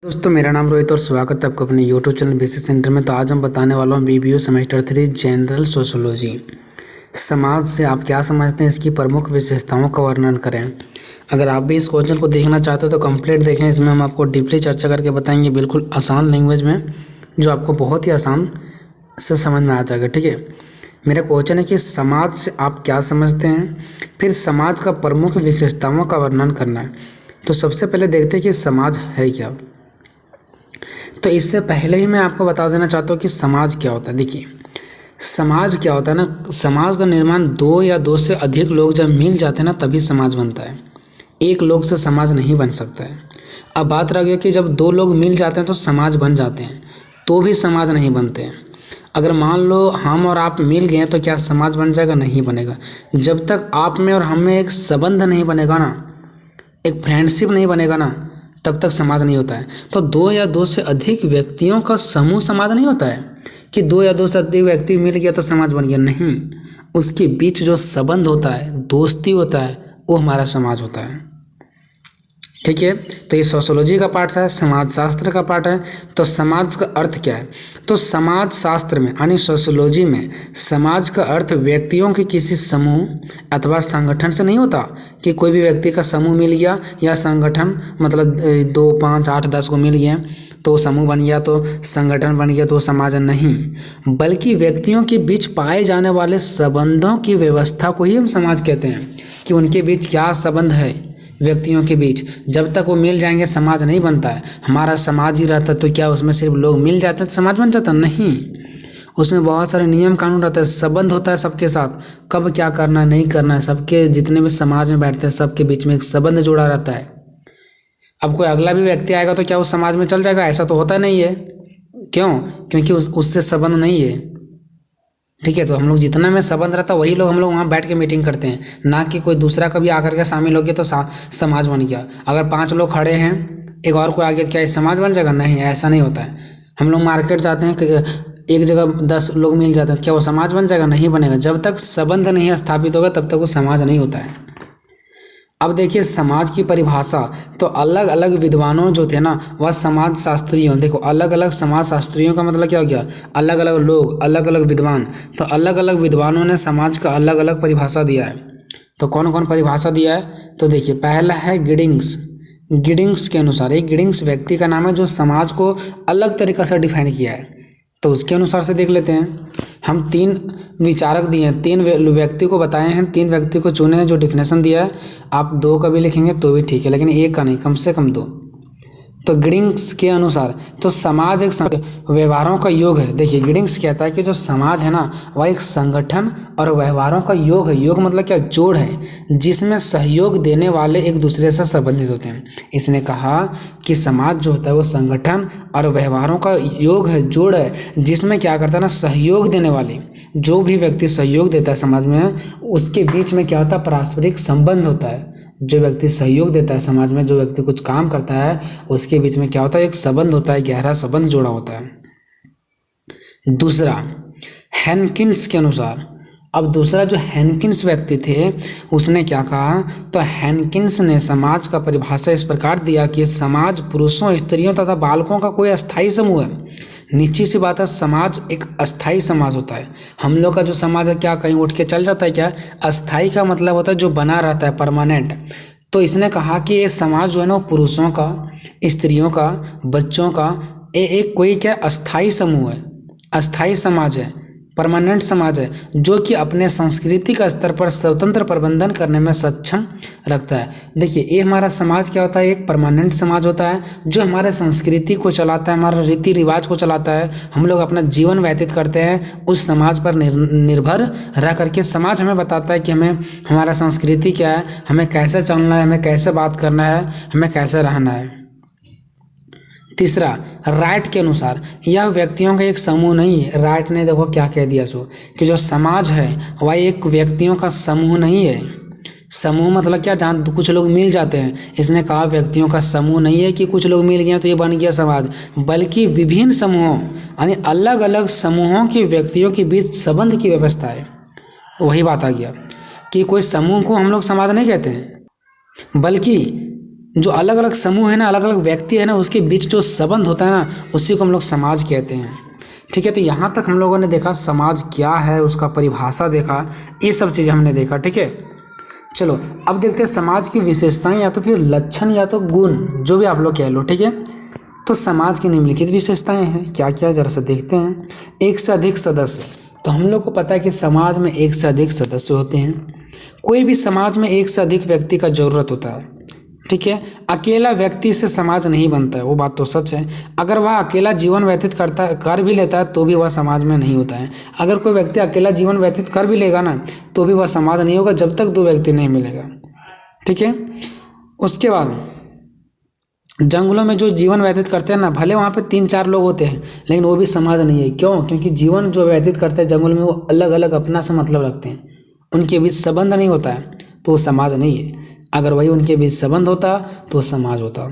दोस्तों मेरा नाम रोहित और स्वागत है आपको अपने यूट्यूब चैनल बेसिक सेंटर में। तो आज हम बताने वाला हूँ बीबीओ सेमेस्टर 3 जनरल सोशोलॉजी। समाज से आप क्या समझते हैं, इसकी प्रमुख विशेषताओं का वर्णन करें। अगर आप भी इस क्वेश्चन को देखना चाहते हो तो कंप्लीट देखें, इसमें हम आपको डीपली चर्चा करके बताएंगे बिल्कुल आसान लैंग्वेज में, जो आपको बहुत ही आसान से समझ में आ जाएगा। ठीक है, मेरा क्वेश्चन है कि समाज से आप क्या समझते हैं, फिर समाज का प्रमुख विशेषताओं का वर्णन करना है। तो सबसे पहले देखते हैं कि समाज है क्या। तो इससे पहले ही मैं आपको बता देना चाहता हूँ कि समाज क्या होता है। देखिए, समाज क्या होता है ना, समाज का निर्माण दो या दो से अधिक लोग जब मिल जाते हैं ना तभी समाज बनता है। एक लोग से समाज नहीं बन सकता है। अब बात रह गई कि जब दो लोग मिल जाते हैं तो समाज बन जाते हैं, तो भी समाज नहीं बनते हैं। अगर मान लो हम और आप मिल गए तो क्या समाज बन जाएगा? नहीं बनेगा। जब तक आप में और हम में एक संबंध नहीं बनेगा ना, एक फ्रेंडशिप नहीं बनेगा ना, तब तक समाज नहीं होता है। तो दो या दो से अधिक व्यक्तियों का समूह समाज नहीं होता है कि दो या दो से अधिक व्यक्ति मिल गया तो समाज बन गया। नहीं, उसके बीच जो संबंध होता है, दोस्ती होता है, वो हमारा समाज होता है। ठीक है, तो ये सोशियोलॉजी का पार्ट है, समाज शास्त्र का पार्ट है। तो समाज का अर्थ क्या है? तो समाज शास्त्र में यानी सोशियोलॉजी में समाज का अर्थ व्यक्तियों के किसी समूह अथवा संगठन से नहीं होता कि कोई भी व्यक्ति का समूह मिल गया या संगठन, मतलब 2, 5, 8, 10 को मिल गए तो समूह बन गया, तो संगठन बन गया, तो समाज नहीं, बल्कि व्यक्तियों के बीच पाए जाने वाले संबंधों की व्यवस्था को ही हम समाज कहते हैं कि उनके बीच क्या संबंध है। व्यक्तियों के बीच जब तक वो मिल जाएंगे समाज नहीं बनता है। हमारा समाज ही रहता तो क्या उसमें सिर्फ लोग मिल जाते हैं तो समाज बन जाता? नहीं, उसमें बहुत सारे नियम कानून रहते हैं, संबंध होता है सबके साथ, कब क्या करना है नहीं करना है। सबके जितने भी समाज में बैठते हैं सबके बीच में एक संबंध जुड़ा रहता है। अब कोई अगला भी व्यक्ति आएगा तो क्या उस समाज में चल जाएगा? ऐसा तो होता नहीं है। क्यों? क्योंकि उससे संबंध नहीं है। ठीक है, तो हम लोग जितना में संबंध रहता है वही लोग हम लोग वहाँ बैठ के मीटिंग करते हैं, ना कि कोई दूसरा कभी आकर के शामिल हो गया तो समाज बन गया। अगर 5 लोग खड़े हैं, एक और कोई आ गया, क्या ये समाज बन जाएगा? नहीं, ऐसा नहीं होता है। हम लोग मार्केट जाते हैं, एक जगह 10 लोग मिल जाते हैं, क्या वो समाज बन जाएगा? नहीं बनेगा। जब तक संबंध नहीं स्थापित होगा तब तक वो समाज नहीं होता है। अब देखिए समाज की परिभाषा, तो अलग अलग विद्वानों जो थे ना वह समाज शास्त्रियों, देखो अलग अलग समाज शास्त्रियों का मतलब क्या हो गया? अलग अलग लोग, अलग अलग विद्वान। तो अलग अलग विद्वानों ने समाज का अलग अलग परिभाषा दिया है। तो कौन कौन परिभाषा दिया है? तो देखिए, पहला है गिडिंग्स। गिडिंग्स के अनुसार, एक गिडिंग्स व्यक्ति का नाम है जो समाज को अलग तरीक़ा से डिफाइन किया है। तो उसके अनुसार से देख लेते हैं। हम 3 विचारक दिए हैं, 3 व्यक्ति को बताए हैं, 3 व्यक्ति को चुने हैं जो डिफिनेशन दिया है। आप 2 का भी लिखेंगे तो भी ठीक है, लेकिन 1 का नहीं, कम से कम 2। तो गिडिंग्स के अनुसार तो समाज एक व्यवहारों का योग है। देखिए, गिडिंग्स कहता है कि जो समाज है ना वह एक संगठन और व्यवहारों का योग है। योग मतलब क्या? जोड़ है, जिसमें सहयोग देने वाले एक दूसरे से संबंधित होते हैं। इसने कहा कि समाज जो होता है वो संगठन और व्यवहारों का योग है, जोड़ है, जिसमें क्या करता है ना, सहयोग देने वाले जो भी व्यक्ति सहयोग देता है समाज में, उसके बीच में क्या होता है? पारस्परिक संबंध होता है। जो व्यक्ति सहयोग देता है समाज में, जो व्यक्ति कुछ काम करता है, उसके बीच में क्या होता है? एक संबंध होता है, गहरा संबंध जोड़ा होता है। दूसरा, हेनकिन्स के अनुसार, अब दूसरा जो हेनकिन्स व्यक्ति थे उसने क्या कहा? तो हेनकिन्स ने समाज का परिभाषा इस प्रकार दिया कि समाज पुरुषों, स्त्रियों तथा बालकों का कोई अस्थायी समूह है। निश्चित सी बात है, समाज एक अस्थाई समाज होता है। हम लोग का जो समाज है क्या कहीं उठ के चल जाता है? क्या अस्थाई का मतलब होता है जो बना रहता है, परमानेंट। तो इसने कहा कि ये समाज जो है ना वो पुरुषों का, स्त्रियों का, बच्चों का एक कोई क्या अस्थाई समूह है, अस्थाई समाज है, परमानेंट समाज है, जो कि अपने सांस्कृतिक स्तर पर स्वतंत्र प्रबंधन करने में सक्षम रखता है। देखिए, ये हमारा समाज क्या होता है? एक परमानेंट समाज होता है जो हमारे संस्कृति को चलाता है, हमारा रीति रिवाज को चलाता है। हम लोग अपना जीवन व्यतीत करते हैं उस समाज पर निर्भर रह करके। समाज हमें बताता है कि हमें, हमारा संस्कृति क्या है, हमें कैसे चलना है, हमें कैसे बात करना है, हमें कैसे रहना है। तीसरा, राइट के अनुसार यह व्यक्तियों का एक समूह नहीं है। राइट ने देखो क्या कह दिया सो कि जो समाज है वह एक व्यक्तियों का समूह नहीं है। समूह मतलब क्या? जहाँ कुछ लोग मिल जाते हैं। इसने कहा व्यक्तियों का समूह नहीं है कि कुछ लोग मिल गए तो ये बन गया समाज, बल्कि विभिन्न समूहों यानी अलग अलग समूहों के व्यक्तियों के बीच संबंध की व्यवस्था है। वही बात आ गया कि कोई समूह को हम लोग समाज नहीं कहते हैं, बल्कि जो अलग अलग समूह है ना, अलग अलग व्यक्ति है ना, उसके बीच जो संबंध होता है ना, उसी को हम लोग समाज कहते हैं। ठीक है, तो यहाँ तक हम लोगों ने देखा समाज क्या है, उसका परिभाषा देखा, ये सब चीज़ें हमने देखा। ठीक है, चलो अब देखते हैं समाज की विशेषताएं या तो फिर लक्षण या तो गुण, जो भी आप लोग कह लो। ठीक है, तो समाज की निम्नलिखित विशेषताएं हैं, क्या क्या जरा से देखते हैं। एक से अधिक सदस्य, तो हम लोग को पता है कि समाज में एक से अधिक सदस्य होते हैं। कोई भी समाज में एक से अधिक व्यक्ति का जरूरत होता है। ठीक है, अकेला व्यक्ति से समाज नहीं बनता है, वो बात तो सच है। अगर वह अकेला जीवन व्यतीत कर भी लेता है तो भी वह समाज में नहीं होता है। अगर कोई व्यक्ति अकेला जीवन व्यतीत कर भी लेगा ना, तो भी वह समाज नहीं होगा जब तक दो व्यक्ति नहीं मिलेगा। ठीक है, उसके बाद जंगलों में जो जीवन व्यतीत करते हैं ना, भले वहाँ पे 3-4 लोग होते हैं, लेकिन वो भी समाज नहीं है। क्यों? क्योंकि जीवन जो व्यतीत करते हैं जंगल में, वो अलग अलग अपना से मतलब रखते हैं, उनके बीच संबंध नहीं होता है, तो वो समाज नहीं है। अगर वही उनके बीच संबंध होता तो वो समाज होता।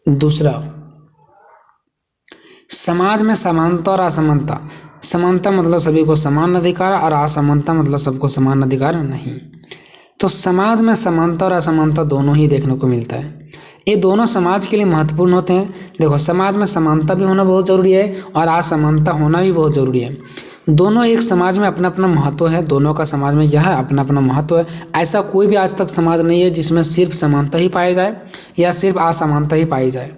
दूसरा, समाज में समानता और असमानता। समानता मतलब सभी को समान अधिकार, और असमानता मतलब सबको समान अधिकार नहीं। तो समाज में समानता और असमानता दोनों ही देखने को मिलता है। ये दोनों समाज के लिए महत्वपूर्ण होते हैं। देखो, समाज में समानता भी होना बहुत ज़रूरी है और असमानता होना भी बहुत ज़रूरी है। दोनों एक समाज में अपना अपना महत्व है, दोनों का समाज में यह है अपना अपना महत्व है। ऐसा कोई भी आज तक समाज नहीं है जिसमें सिर्फ समानता ही पाई जाए या सिर्फ असमानता ही पाई जाए,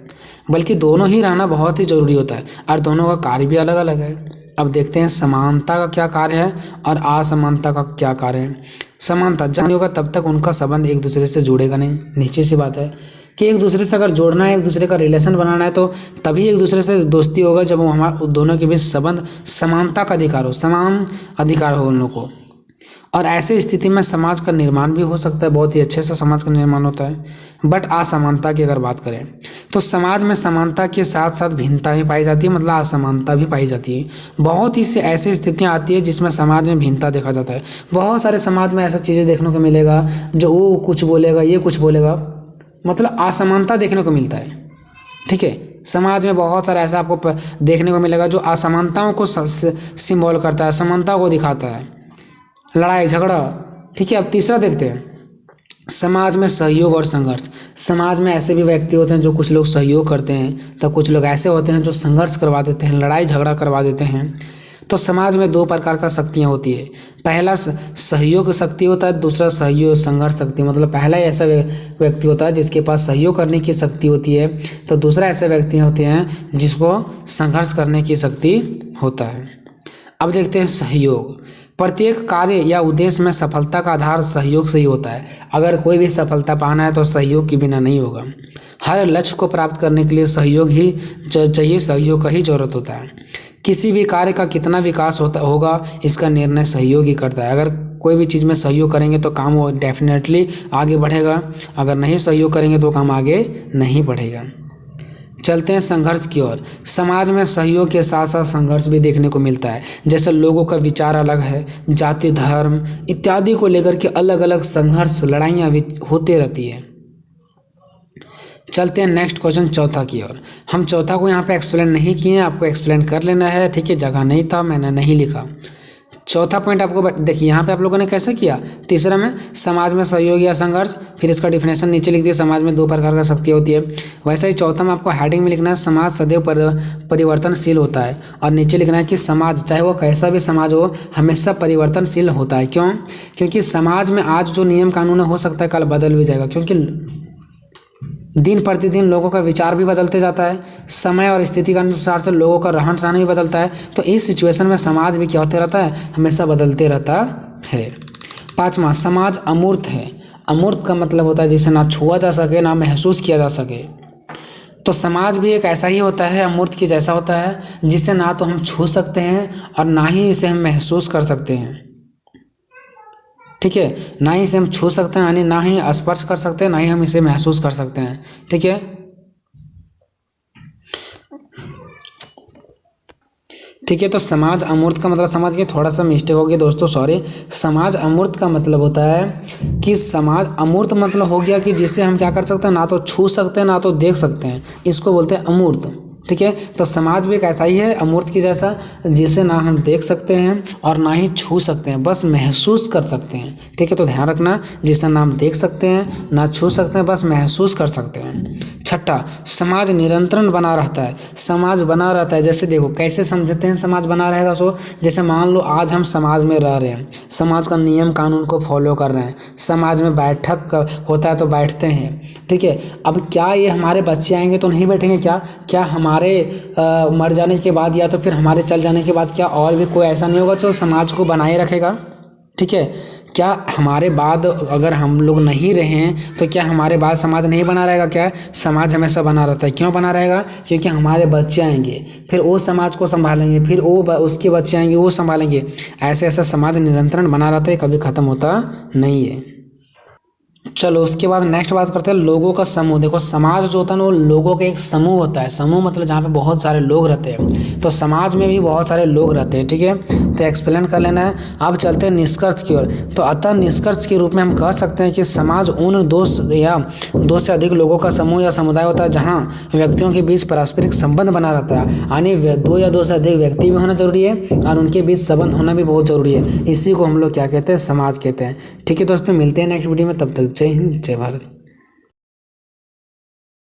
बल्कि दोनों ही रहना बहुत ही ज़रूरी होता है, और दोनों का कार्य भी अलग अलग है। अब देखते हैं समानता का क्या कार्य है और असमानता का क्या कार्य है। समानता जब होगा तब तक उनका संबंध एक दूसरे से जुड़ेगा नहीं। निश्चित सी बात है कि एक दूसरे से अगर जोड़ना है, एक दूसरे का रिलेशन बनाना है, तो तभी एक दूसरे से दोस्ती होगा जब हमारे दोनों के बीच संबंध समानता का अधिकार हो, समान अधिकार हो उन लोगों को। और ऐसे स्थिति में समाज का निर्माण भी हो सकता है, बहुत ही अच्छे से समाज का निर्माण होता है। बट असमानता की अगर बात करें तो समाज में समानता के साथ साथ भिन्नता भी पाई जाती है, मतलब असमानता भी पाई जाती है। बहुत ही से ऐसी स्थितियां आती है जिसमें समाज में भिन्नता देखा जाता है। बहुत सारे समाज में ऐसा चीज़ें देखने को मिलेगा, जो वो कुछ बोलेगा, ये कुछ बोलेगा, मतलब असमानता देखने को मिलता है। ठीक है, समाज में बहुत सारा ऐसा आपको देखने को मिलेगा जो असमानताओं को सिंबल करता है, असमानता को दिखाता है, लड़ाई झगड़ा। ठीक है, अब तीसरा देखते हैं, समाज में सहयोग और संघर्ष। समाज में ऐसे भी व्यक्ति होते हैं जो कुछ लोग सहयोग करते हैं, तो कुछ लोग ऐसे होते हैं जो संघर्ष करवा देते हैं, लड़ाई झगड़ा करवा देते हैं। तो समाज में 2 प्रकार का शक्तियाँ होती है। पहला सहयोग शक्ति होता है, दूसरा सहयोग संघर्ष शक्ति। मतलब पहला ऐसा व्यक्ति होता है जिसके पास सहयोग करने की शक्ति होती है, तो दूसरा ऐसे व्यक्ति होते हैं जिसको संघर्ष करने की शक्ति होता है। अब देखते हैं सहयोग। प्रत्येक कार्य या उद्देश्य में सफलता का आधार सहयोग से ही होता है। अगर कोई भी सफलता पाना है तो सहयोग के बिना नहीं होगा। हर लक्ष्य को प्राप्त करने के लिए सहयोग ही चाहिए, सहयोग का ही जरूरत होता है। किसी भी कार्य का कितना विकास होगा इसका निर्णय सहयोग ही करता है। अगर कोई भी चीज़ में सहयोग करेंगे तो काम वो डेफिनेटली आगे बढ़ेगा, अगर नहीं सहयोग करेंगे तो काम आगे नहीं बढ़ेगा। चलते हैं संघर्ष की ओर। समाज में सहयोग के साथ साथ संघर्ष भी देखने को मिलता है। जैसे लोगों का विचार अलग है, जाति धर्म इत्यादि को लेकर के अलग अलग संघर्ष लड़ाइयाँ भी होते रहती है। चलते हैं नेक्स्ट क्वेश्चन चौथा की ओर। हम चौथा को यहाँ पे एक्सप्लेन नहीं किए हैं, आपको एक्सप्लेन कर लेना है। ठीक है, जगह नहीं था, मैंने नहीं लिखा। चौथा पॉइंट आपको देखिए, यहाँ पे आप लोगों ने कैसे किया। तीसरा में समाज में सहयोग या संघर्ष, फिर इसका डिफिनेशन नीचे लिख दिया, समाज में 2 प्रकार का शक्ति होती है। वैसे ही चौथा में आपको हेडिंग में लिखना है समाज सदैव परिवर्तनशील होता है, और नीचे लिखना है कि समाज चाहे वो कैसा भी समाज हो हमेशा परिवर्तनशील होता है। क्यों? क्योंकि समाज में आज जो नियम कानून हो सकता है कल बदल भी जाएगा, क्योंकि दिन प्रतिदिन लोगों का विचार भी बदलते जाता है, समय और स्थिति के अनुसार से लोगों का रहन सहन भी बदलता है। तो इस सिचुएशन में समाज भी क्या होते रहता है, हमेशा बदलते रहता है। 5वां, समाज अमूर्त है। अमूर्त का मतलब होता है जिसे ना छुआ जा सके ना महसूस किया जा सके। तो समाज भी एक ऐसा ही होता है, अमूर्त की जैसा होता है, जिसे ना तो हम छू सकते हैं और ना ही इसे हम महसूस कर सकते हैं। ठीक है, ना ही इसे हम छू सकते हैं, यानी ना ही स्पर्श कर सकते हैं, ना ही हम इसे महसूस कर सकते हैं। ठीक है, ठीक है। तो समाज अमूर्त का मतलब, समझ के थोड़ा सा मिस्टेक हो गया दोस्तों, सॉरी। समाज अमूर्त का मतलब होता है कि समाज अमूर्त मतलब हो गया कि जिसे हम क्या कर सकते हैं, ना तो छू सकते हैं ना तो देख सकते हैं, इसको बोलते हैं अमूर्त। ठीक है। तो समाज भी एक ऐसा ही है अमूर्त की जैसा, जिसे ना हम देख सकते हैं और ना ही छू सकते हैं, बस महसूस कर सकते हैं। ठीक है, तो ध्यान रखना, जिसे ना हम देख सकते हैं ना छू सकते हैं, बस महसूस कर सकते हैं। छठा, समाज निरंतर बना रहता है। समाज बना रहता है, जैसे देखो कैसे समझते हैं समाज बना रहेगा। सो जैसे मान लो आज हम समाज में रह रहे हैं, समाज का नियम कानून को फॉलो कर रहे हैं, समाज में बैठक होता है तो बैठते हैं। ठीक है, अब क्या ये हमारे बच्चे आएंगे तो नहीं बैठेंगे क्या हमारे मर जाने के बाद या तो फिर हमारे चल जाने के बाद क्या और भी कोई ऐसा नहीं होगा जो समाज को बनाए रखेगा? ठीक है, क्या हमारे बाद अगर हम लोग नहीं रहें तो क्या हमारे बाद समाज नहीं बना रहेगा? क्या समाज हमेशा बना रहता है। क्यों बना रहेगा? क्योंकि हमारे बच्चे आएंगे, फिर वो समाज को संभालेंगे, फिर वो उसके बच्चे आएंगे वो संभालेंगे। ऐसे ऐसा समाज निरंतर बना रहता है, कभी ख़त्म होता नहीं है। चलो उसके बाद नेक्स्ट बात करते हैं लोगों का समूह। देखो समाज जो होता है ना वो लोगों का एक समूह होता है। समूह मतलब जहाँ पे बहुत सारे लोग रहते हैं, तो समाज में भी बहुत सारे लोग रहते हैं। ठीक है, तो एक्सप्लेन कर लेना है। अब चलते हैं निष्कर्ष की ओर। तो अतः निष्कर्ष के रूप में हम कह सकते हैं कि समाज उन दो से अधिक लोगों का समूह या समुदाय होता है जहाँ व्यक्तियों के बीच पारस्परिक संबंध बना रहता है। यानी दो से अधिक व्यक्ति भी होना जरूरी है और उनके बीच संबंध होना भी बहुत जरूरी है। इसी को हम लोग क्या कहते हैं? समाज कहते हैं। ठीक है दोस्तों, मिलते हैं नेक्स्ट वीडियो में, तब तक जय हिंद जय भारत।